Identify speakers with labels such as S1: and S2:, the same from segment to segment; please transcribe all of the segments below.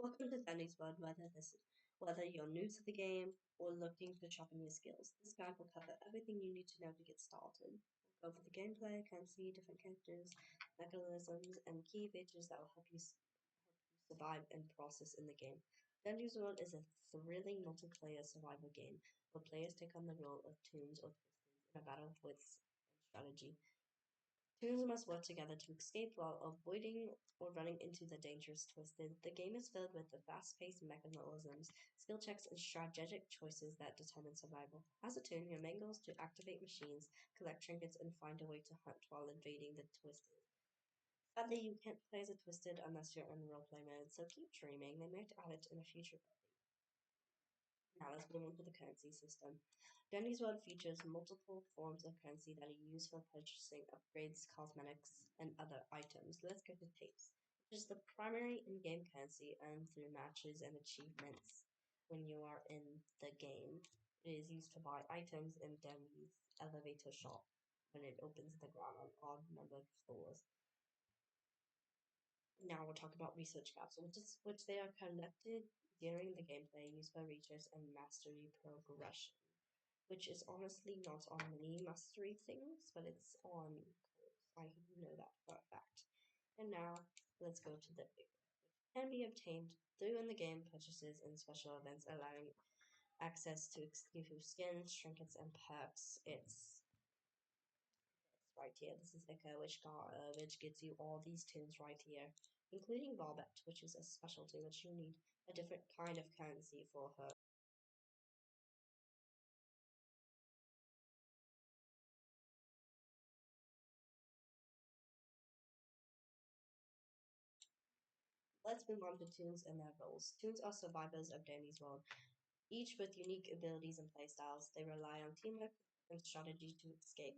S1: Welcome to Sandy's World, whether you're new to the game or looking to sharpen your skills. This guide will cover everything you need to know to get started. We'll go over the gameplay, currency, different characters, mechanisms, and key features that will help you survive and process in the game. Sandy's World is a thrilling multiplayer survival game where players take on the role of Toons or Twisteds in a battle of wits and strategy. Toons must work together to escape while avoiding or running into the dangerous Twisted. The game is filled with the fast-paced mechanisms, skill checks, and strategic choices that determine survival. As a Toon, your main goal is to activate machines, collect trinkets, and find a way to hunt while invading the Twisted. Sadly, you can't play as a Twisted unless you're in roleplay mode, so keep dreaming. They might add it in a future update. Now let's move on to the currency system. Dandy's World features multiple forms of currency that are used for purchasing upgrades, cosmetics, and other items. Let's go to tapes, which is the primary in-game currency earned through matches and achievements when you are in the game. It is used to buy items in Dandy's elevator shop when it opens the ground on odd numbered floors. Now we'll talk about research capsules, which they are collected during the gameplay used by research and mastery progression, which is honestly not on many mastery things, but it's on codes. I know that for a fact. And now let's go to the figure, which can be obtained through in the game purchases and special events, allowing access to exclusive skins, trinkets, and perks. It's right here. This is Ica, which gets you all these tunes right here, including Barbet, which is a specialty which you need a different kind of currency for her. Let's move on to tunes and their roles. Tunes are survivors of Dandy's world, each with unique abilities and playstyles. They rely on teamwork and strategy to escape.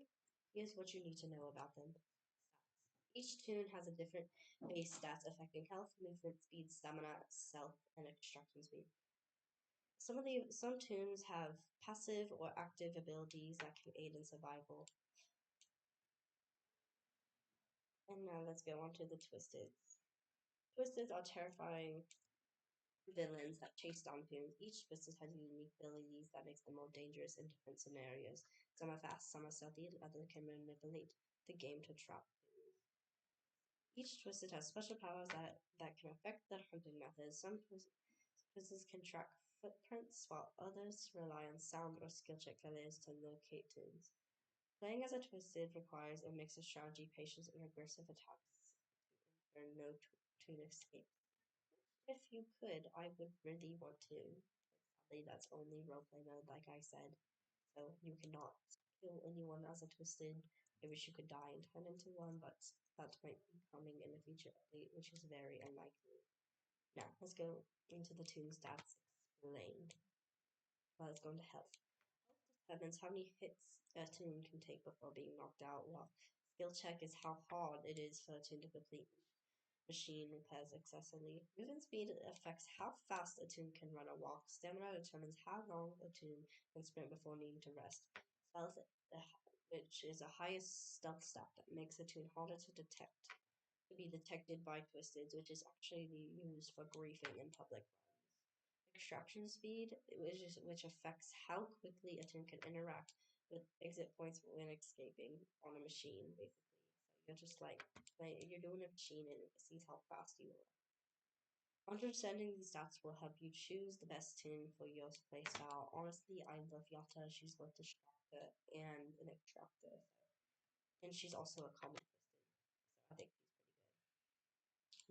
S1: Here's what you need to know about them. Stats. Each tune has a different base stats affecting health, movement speed, stamina, stealth, and extraction speed. Some tunes have passive or active abilities that can aid in survival. And now let's go on to the Twisteds. Twisteds are terrifying villains that chase down tunes. Each Twisted has unique abilities that makes them more dangerous in different scenarios. Some are fast, some are stealthy, and others can manipulate the game to trap tunes. Each Twisted has special powers that can affect their hunting methods. Some Twisted can track footprints, while others rely on sound or skill check failures to locate tunes. Playing as a Twisted requires a mix of strategy, patience, and aggressive attacks to ensure no tune escapes. If you could, I would really want to. But sadly, that's only roleplay mode, like I said. So you cannot kill anyone as a Twisted. I wish you could die and turn into one, but that might be coming in a future update, which is very unlikely. Now, let's go into the tune stats explained. Well, let's go into health. Health determines how many hits a tune can take before being knocked out, while skill check is how hard it is for a tune to complete machine repairs excessively. Movement speed affects how fast a tune can run or walk. Stamina determines how long a tune can sprint before needing to rest. Stealth, which is a highest stealth stat that makes a tune harder to detect, to be detected by Twisteds, which is actually used for griefing in public runs. Extraction speed, which affects how quickly a tune can interact with exit points when escaping on a machine, basically. So you're just like you're doing a machine and it sees how fast you are. Understanding these stats will help you choose the best tune for your playstyle. Honestly, I love Yata. She's both Distractor and an Extractor. So. And she's also a common Twisted. So I think she's pretty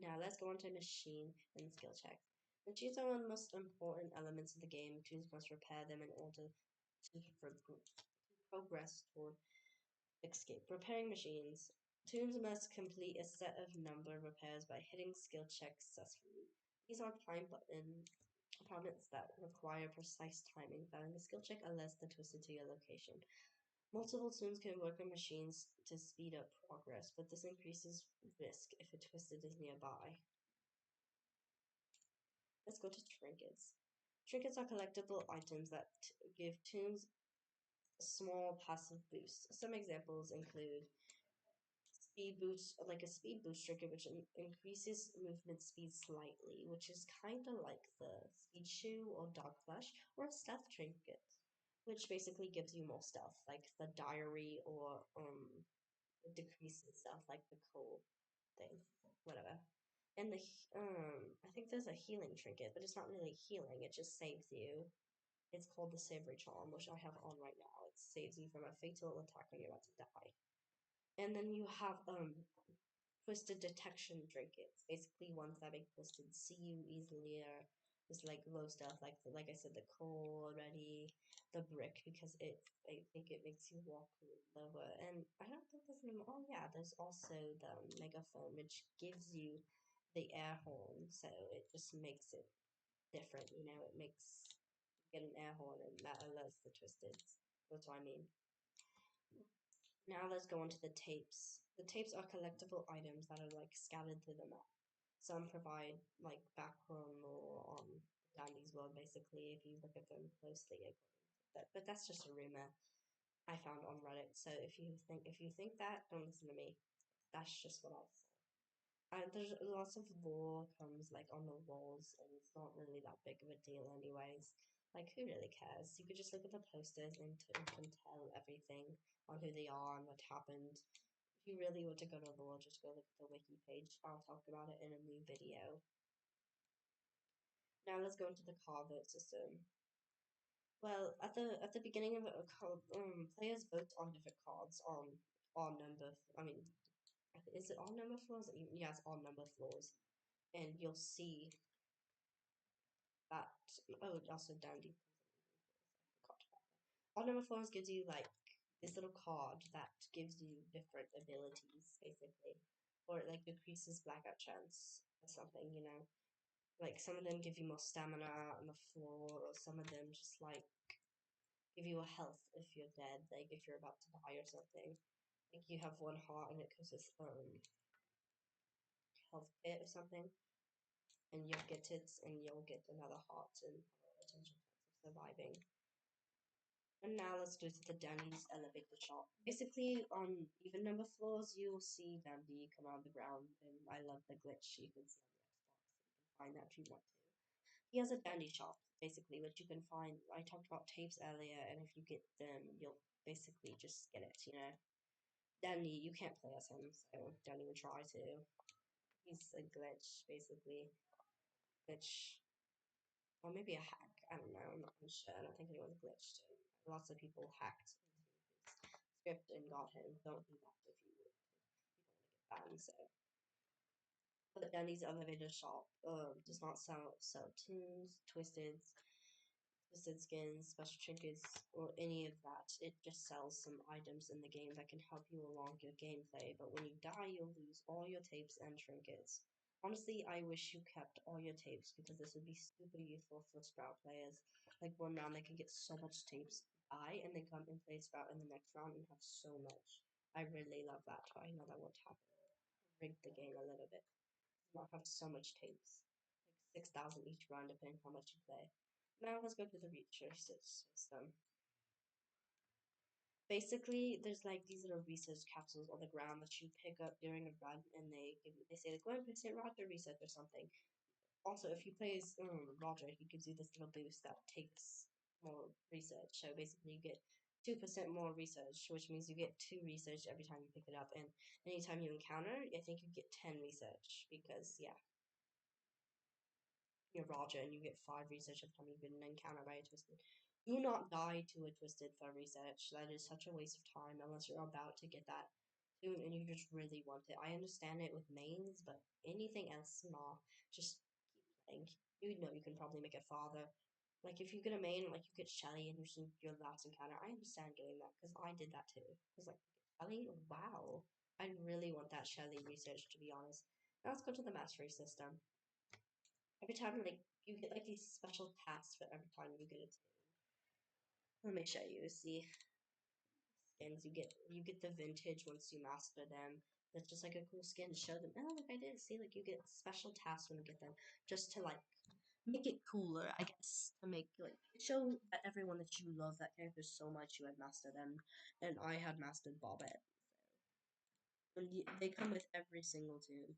S1: good. Now let's go on to machine and skill checks. Machines are one of the most important elements of the game. Tunes must repair them in order to progress toward escape. Repairing machines. Tunes must complete a set of number of repairs by hitting skill checks successfully. These are time button opponents that require precise timing. Failing a skill check allows the Twisted to your location. Multiple tunes can work on machines to speed up progress, but this increases risk if a Twisted is nearby. Let's go to trinkets. Trinkets are collectible items that give tunes small passive boosts. Some examples include speed boost, like a speed boost trinket, which increases movement speed slightly, which is kind of like the speed shoe or dog flesh, or a stealth trinket, which basically gives you more stuff, like the diary or it decreases stuff like the coal thing, whatever. And I think there's a healing trinket, but it's not really healing. It just saves you. It's called the Savory Charm, which I have on right now. It saves you from a fatal attack when you're about to die. And then you have twisted detection trinkets, basically ones that make twisted see you easier. Just like low stuff, like I said, the coal already, the brick because I think it makes you walk lower. And I don't think there's any. Oh yeah, there's also the megaphone, which gives you the air horn, so it just makes it different. You know, it makes you get an air horn, and that alerts the twisted. That's what I mean. Now let's go on to the tapes. The tapes are collectible items that are like scattered through the map. Some provide like background lore on Dandy's world, basically, if you look at them closely, according to that. But that's just a rumor I found on Reddit. So if you think that, don't listen to me. That's just what I saw. There's lots of lore comes like on the walls, and it's not really that big of a deal, anyways. Like, who really cares? You could just look at the posters and you can tell everything on who they are and what happened. If you really want to go to lore, just go look at the wiki page. I'll talk about it in a new video. Now let's go into the card vote system. Well, at the beginning of a card, players vote on different cards on odd number. I mean, is it odd number floors? Yeah, it's odd number floors, and you'll see that. Oh, also Dandy. I forgot about that. Odd number floors gives you like this little card that gives you different abilities, basically, or it like decreases blackout chance or something. You know, like some of them give you more stamina on the floor, or some of them just like give you a health if you're dead, like if you're about to die or something. Like you have one heart and it gives this health kit or something, and you'll get it, and you'll get another heart and have a potential chance of surviving. And now let's go to the Dandy's elevator shop. Basically, on even number floors, you'll see Dandy come out of the ground, and I love the glitch you can see on the Xbox. So you can find that if you want to. He has a Dandy shop, basically, which you can find. I talked about tapes earlier, and if you get them, you'll basically just get it, you know. Danny, you can't play as him, so don't even try to. He's a glitch, basically. Glitch. Or maybe a hack. I don't know. I'm not really sure. I don't think anyone's glitched him. Lots of people hacked into his script and got him. Don't do that if you would. You don't want to get banned, so. But Danny's elevator shop does not sell tunes, twisted skins, special trinkets, or any of that. It just sells some items in the game that can help you along your gameplay, but when you die, you'll lose all your tapes and trinkets. Honestly, I wish you kept all your tapes because this would be super useful for Sprout players. Like one round, they can get so much tapes, die, and then come and play Sprout in the next round and have so much. I really love that, but I know that won't happen. Rig the game a little bit. Not have so much tapes, like 6,000 each round, depending how much you play. Now let's go to the research system. Basically, there's like these little research capsules on the ground that you pick up during a run, and they say like 1% Roger research or something. Also, if you play as Roger, he gives you this little boost that takes more research. So basically, you get 2% more research, which means you get 2 research every time you pick it up, and anytime you encounter, I think you get 10 research because yeah, you're Roger and you get 5 research every time you've been encountered by a twisted. Do not die to a twisted for research. That is such a waste of time unless you're about to get that tune and you just really want it. I understand it with mains, but anything else, nah. Just keep playing. You know you can probably make it farther. Like if you get a main, like you get Shelly and your last encounter, I understand getting that because I did that too. I was like, Shelly, wow. I really want that Shelly research to be honest. Now let's go to the mastery system. Every time like you get like these special tasks for every time you get a tune. Let me show you. See skins you get the vintage once you master them. That's just like a cool skin to show them. Oh look I did. See like you get special tasks when you get them. Just to like make it cooler, I guess. To make like show everyone that you love that character so much you had mastered them. And I had mastered Bobbette. They come with every single tune.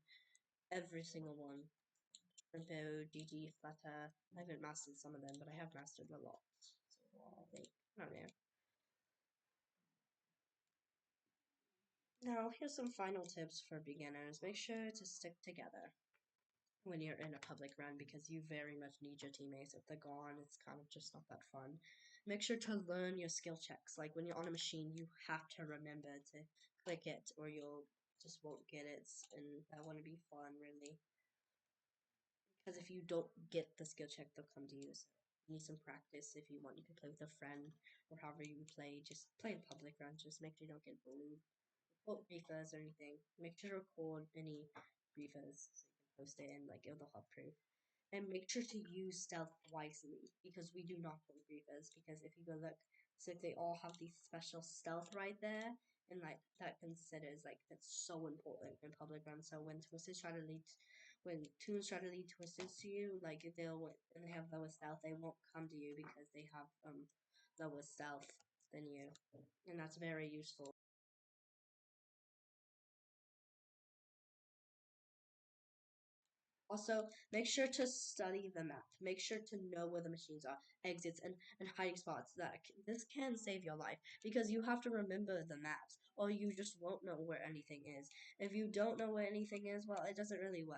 S1: Every single one. Tempo, GG, Flutter. I haven't mastered some of them, but I have mastered a lot. So I think. I don't know. Now, here's some final tips for beginners. Make sure to stick together when you're in a public run because you very much need your teammates. If they're gone, it's kind of just not that fun. Make sure to learn your skill checks. Like when you're on a machine, you have to remember to click it or you'll just won't get it, and that wouldn't be fun, really. Because if you don't get the skill check, they'll come to you. So you need some practice. If you want, you can play with a friend or however you play. Just play in public runs. Just make sure you don't get bullied. Report briefers or anything. Make sure to record any briefers so you can post it and like give the hot proof. And make sure to use stealth wisely because we do not play griefers. Because if you go look, so they all have these special stealth right there, and like that considers like that's so important in public run. So when twisters try to lead, when toons try to lead twisters to you, like if they'll and they have lower stealth, they won't come to you because they have lower stealth than you, and that's very useful. Also, make sure to study the map. Make sure to know where the machines are, exits, and hiding spots. This can save your life because you have to remember the maps, or you just won't know where anything is. If you don't know where anything is, well, it doesn't really work.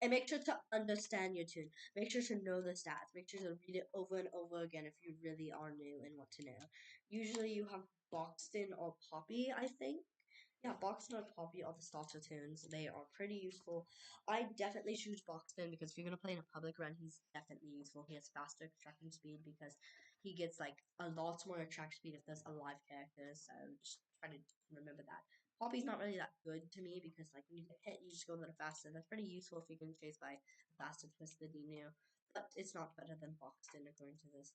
S1: And make sure to understand your tune. Make sure to know the stats. Make sure to read it over and over again if you really are new and want to know. Usually you have Boxton or Poppy, I think. Yeah, Boxton or Poppy are the starter tunes. They are pretty useful. I definitely choose Boxton because if you're gonna play in a public run, he's definitely useful. He has faster tracking speed because he gets like a lot more track speed if there's alive characters. So just try to remember that. Poppy's not really that good to me because like when you get hit, you just go a little faster. That's pretty useful if you can chase by a faster twisted Emu, but it's not better than Boxton according to this.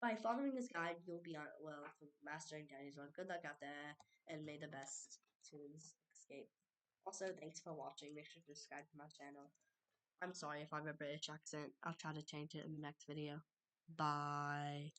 S1: By following this guide, you'll be on well for mastering Danny's run. Good luck out there, and may the best tunes escape. Also, thanks for watching. Make sure to subscribe to my channel. I'm sorry if I have a British accent. I'll try to change it in the next video. Bye.